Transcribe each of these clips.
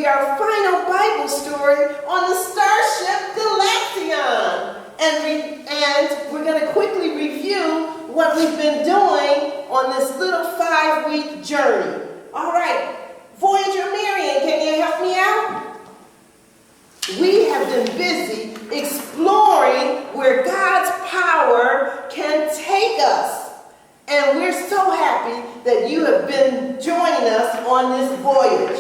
be our final Bible story on the Starship Galaxian. And we're going to quickly review what we've been doing on this little 5-week journey. All right, Voyager Marion, can you help me out? We have been busy exploring where God's power can take us. And we're so happy that you have been joining us on this voyage.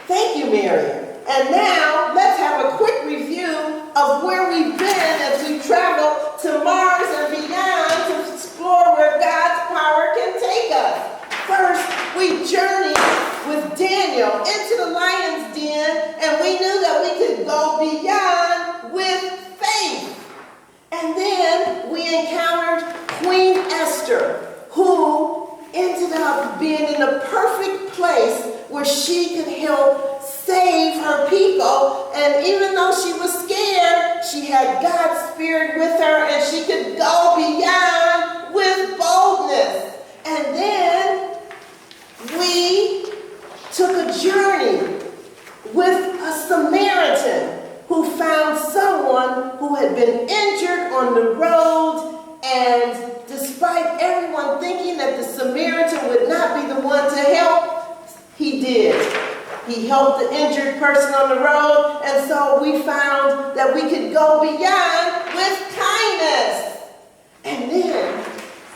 Thank you, Marion. And now, let's have a quick review of where we've been as we travel to Mars and beyond to explore where God's power can take us. First, we journeyed with Daniel into the lion's den, and we knew that we could go beyond with faith. And then we encountered Queen Esther, who ended up being in the perfect place where she could help save her people. And even though she was scared, she had God's Spirit with her, and she could go beyond with boldness. And then we took a journey with a Samaritan who found someone who had been injured on the road, and despite everyone thinking that the Samaritan would not be the one to help, he did. He helped the injured person on the road, and so we found that we could go beyond with kindness. And then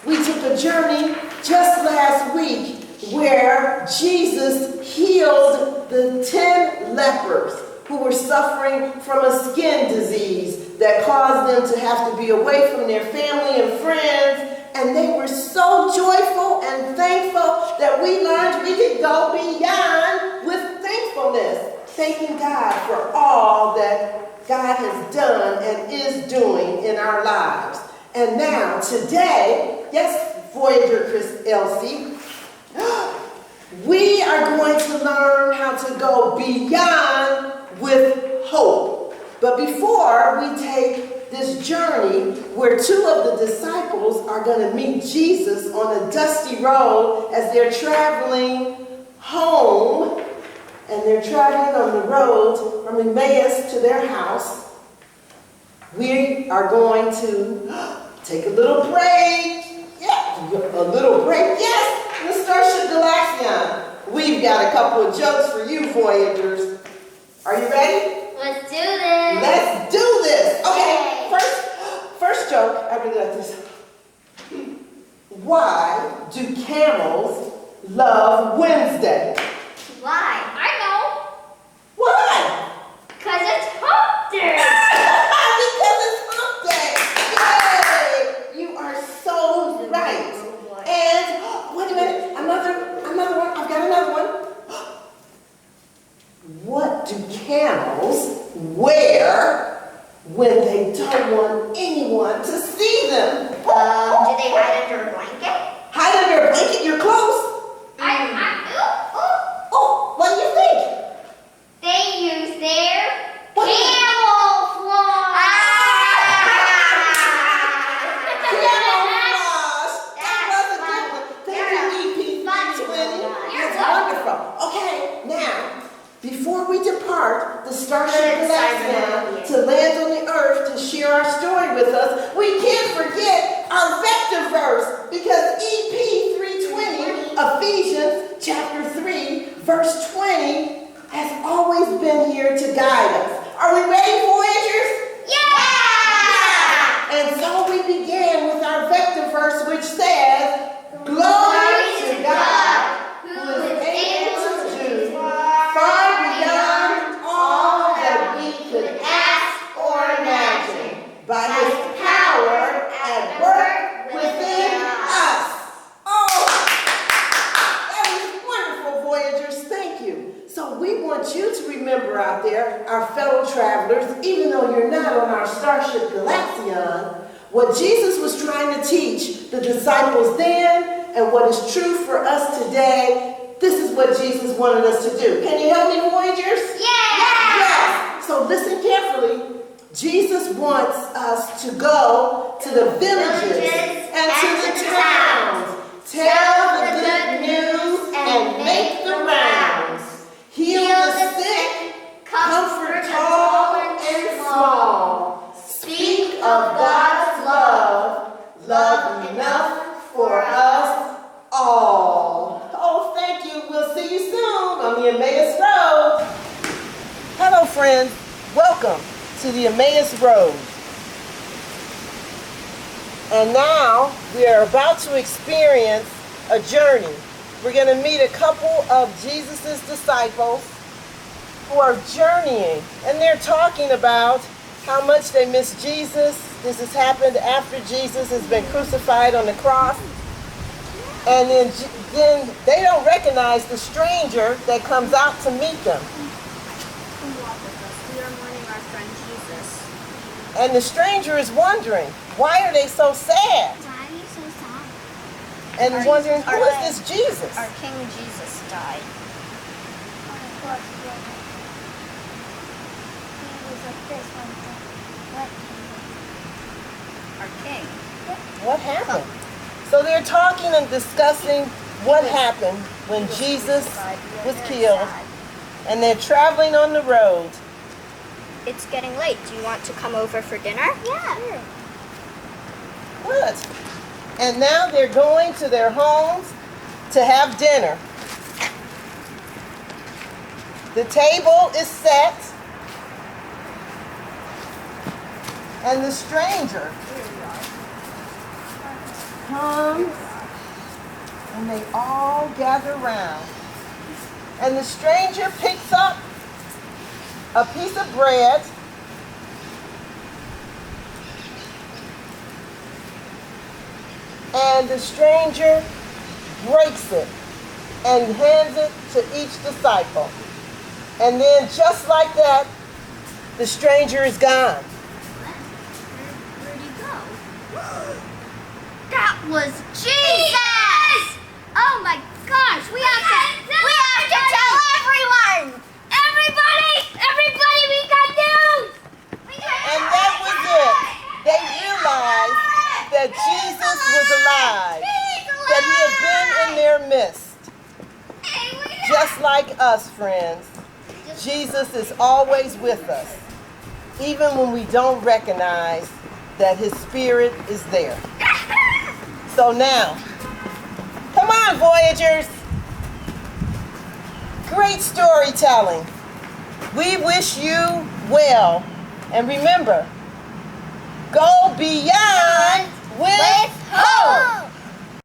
we took a journey just last week where Jesus healed the 10 lepers who were suffering from a skin disease that caused them to have to be away from their family and friends. And they were so joyful and thankful that we learned we could go beyond with thankfulness, thanking God for all that God has done and is doing in our lives. And now, today, yes, Voyager Chris Elsie, we are going to learn how to go beyond with hope. But before we take this journey where 2 of the disciples are going to meet Jesus on a dusty road as they're traveling home, and they're traveling on the road from Emmaus to their house, we are going to take a little break. Yeah, a little break. Yes, the Starship Galaxian. We've got a couple of jokes for you, Voyagers. Are you ready? Let's do this. Let's do this. Okay, first joke. I really like this. Why do camels love Wednesday? Why? I know. Why? Because it's hump day. Because it's hump day. Yay! You are so right. And wait a minute, another one. I've got another one. What do camels wear when they don't want anyone to see them? Do they hide under a blanket? Hide under a blanket? You're close. Oh, what do you think? They use their camouflage. Camouflage. That was a good one. Thank you, EP320. That's wonderful. Okay, now, before we depart the Starship Galaxian to land on the Earth to share our story with us, we can't forget our vector verse, because EP320, Ephesians chapter 3, verse 20, has always been here to guide us. Are we ready, Voyagers? Yeah! And so we began with our vector verse, which says, Glory to God, who is able to do far beyond all that we could ask or imagine, by His power at work within us. Oh, that was wonderful, Voyagers. Thank you. So we want you to remember out there, our fellow travelers, even though you're not on our Starship Galaxian, what Jesus was trying to teach the disciples then, and what is true for us today. This is what Jesus wanted us to do. Can you help me, Voyagers? Yeah! Yes! So listen carefully. Jesus wants us to go to the villages and to the towns. Tell the good news and make the rounds. Heal the sick to the Emmaus road. And now we are about to experience a journey. We're going to meet a couple of Jesus' disciples who are journeying, and they're talking about how much they miss Jesus. This has happened after Jesus has been crucified on the cross. And then they don't recognize the stranger that comes out to meet them. We are mourning our friend Jesus. And the stranger is wondering, why are they so sad? Why are you so sad? And wondering, who is this Jesus? Our King Jesus died. Our King. What happened? So they're talking and discussing what happened when Jesus was killed, and they're traveling on the road. It's getting late. Do you want to come over for dinner? Yeah. Sure. Good. And now they're going to their homes to have dinner. The table is set, and the stranger comes, and they all gather around. And the stranger picks up a piece of bread, and the stranger breaks it and hands it to each disciple. And then just like that, the stranger is gone. Where'd he go? That was Jesus! Oh my gosh, we have to tell everyone! Everybody, we got news! And that was it. They realized that Jesus was alive, that he had been in their midst. Just like us, friends, Jesus is always with us, even when we don't recognize that his spirit is there. So now, come on, Voyagers. Great storytelling. We wish you well. And remember, go beyond.